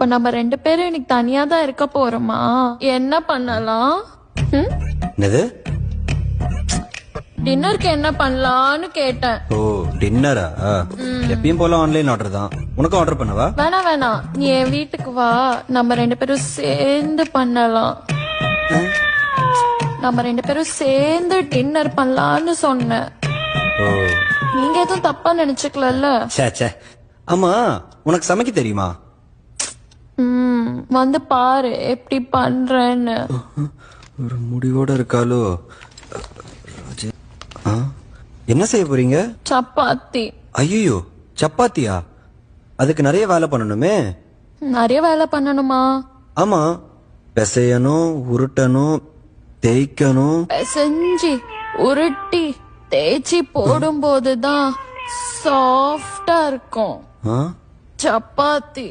இப்ப நம்ம 2 பேரும் இன்னைக்கு தனியா தான் இருக்க போறோமா? என்ன பண்ணலாம்? என்னது? டின்னருக்கு என்ன பண்ணலாம்னு கேட்டேன். ஓ டின்னரா? எப்பயும் போல ஆன்லைன் ஆர்டர் தான். உனக்கும் ஆர்டர் பண்ணவா? வேணாம் நீ என் வீட்டுக்கு வா, நம்ம 2 பேரும் சேர்ந்து பண்ணலாம். நம்ம 2 பேரும் சேர்ந்து டின்னர் பண்ணலாம்னு சொன்னேன். ஓ நீங்க எதுவும் தப்பா நினைச்சுக்கலல்ல? சே ஆமா, உனக்கு சமைக்க தெரியுமா? வந்து பாரு எப்படி பண்றேன்னு. ஒரு முடிவோட இருக்காளோ? என்ன செய்ய போறீங்க? சப்பாத்தி. ஐயோ சப்பாத்தியா? அதுக்கு நிறைய வேலை பண்ணணுமே. நிறைய வேலை பண்ணணுமா? ஆமா, பிசையணும், உருட்டணும், தேய்க்கணும். செஞ்சு உருட்டி தேய்ச்சி போடும் போதுதான் சாஃப்டா இருக்கும் ஆ? சப்பாத்தி.